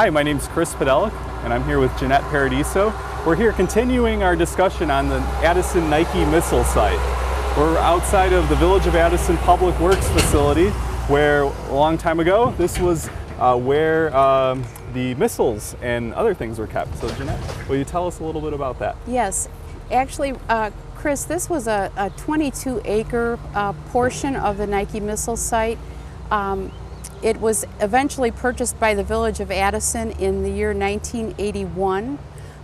Hi, my name is Chris Podelic, and I'm here with Jeanette Paradiso. We're here continuing our discussion on the Addison Nike missile site. We're outside of the Village of Addison Public Works facility, where a long time ago, this was where the missiles and other things were kept. So Jeanette, will you tell us a little bit about that? Yes, actually, Chris, this was a 22-acre portion of the Nike missile site. It was eventually purchased by the Village of Addison in the year 1981.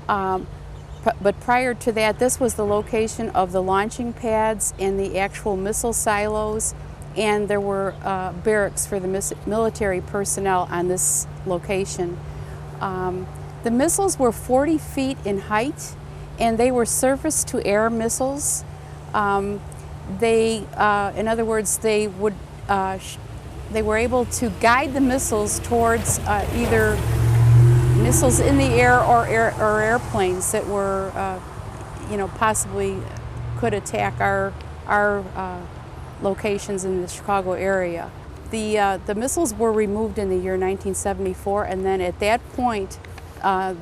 But prior to that, this was the location of the launching pads and the actual missile silos, and there were barracks for the military personnel on this location. The missiles were 40 feet in height, and they were surface-to-air missiles. In other words, they were able to guide the missiles towards either missiles in the air or airplanes that were, possibly could attack our locations in the Chicago area. The missiles were removed in the year 1974, and then at that point,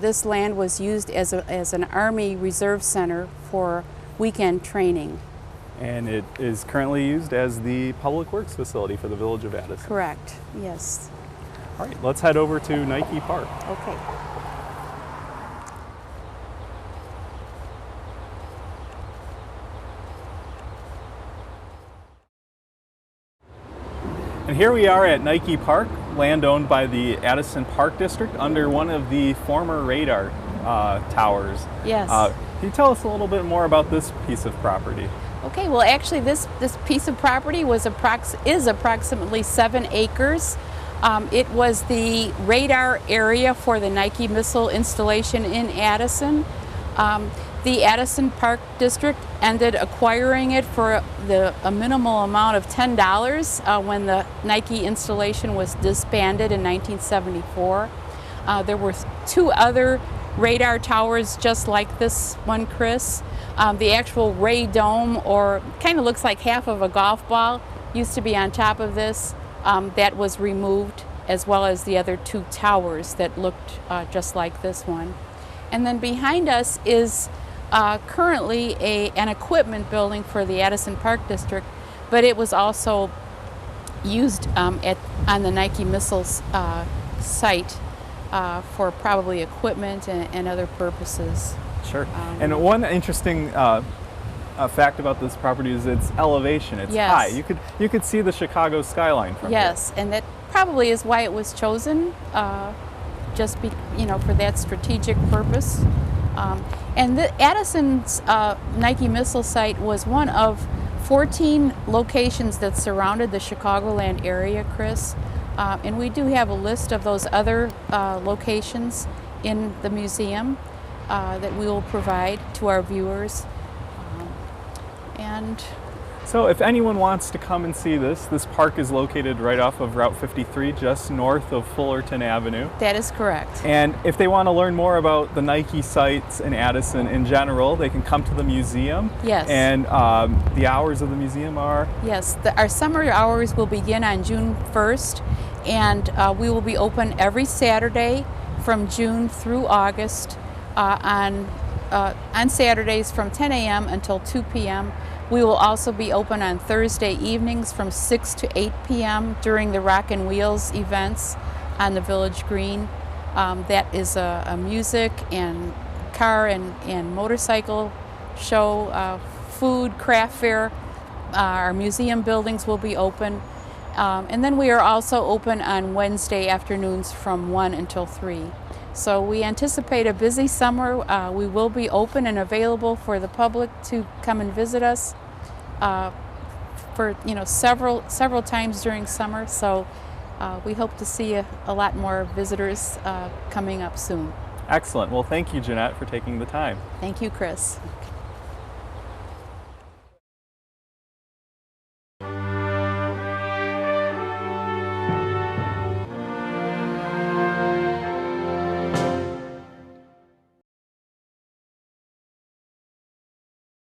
this land was used as an Army Reserve Center for weekend training. And it is currently used as the Public Works facility for the Village of Addison. Correct, yes. All right, let's head over to Nike Park. Okay. And here we are at Nike Park, land owned by the Addison Park District under one of the former radar towers. Yes. Can you tell us a little bit more about this piece of property? Okay, well actually this piece of property is approximately 7 acres. It was the radar area for the Nike missile installation in Addison. The Addison Park District ended acquiring it for a minimal amount of $10 when the Nike installation was disbanded in 1974. There were 2 other radar towers just like this one, Chris. The actual ray dome, or kind of looks like half of a golf ball, used to be on top of this. That was removed, as well as the other 2 towers that looked just like this one. And then behind us is currently an equipment building for the Addison Park District, but it was also used on the Nike missiles site for probably equipment and other purposes. Sure. And one interesting fact about this property is its elevation. It's yes. high. You could see the Chicago skyline from yes, here. And that probably is why it was chosen, just for that strategic purpose. And the Addison's Nike missile site was one of 14 locations that surrounded the Chicagoland area, Chris. And we do have a list of those other locations in the museum that we will provide to our viewers. So if anyone wants to come and see this park is located right off of Route 53, just north of Fullerton Avenue. That is correct. And if they want to learn more about the Nike sites in Addison in general, they can come to the museum. Yes. And the hours of the museum are? Yes, our summer hours will begin on June 1st, and we will be open every Saturday from June through August on Saturdays from 10 a.m. until 2 p.m. We will also be open on Thursday evenings from 6 to 8 p.m. during the Rock and Wheels events on the Village Green. That is a music and car and motorcycle show, food, craft fair. Our museum buildings will be open. And then we are also open on Wednesday afternoons from 1 until 3. So we anticipate a busy summer. We will be open and available for the public to come and visit us for several times during summer. So we hope to see a lot more visitors coming up soon. Excellent. Well, thank you, Jeanette, for taking the time. Thank you, Chris.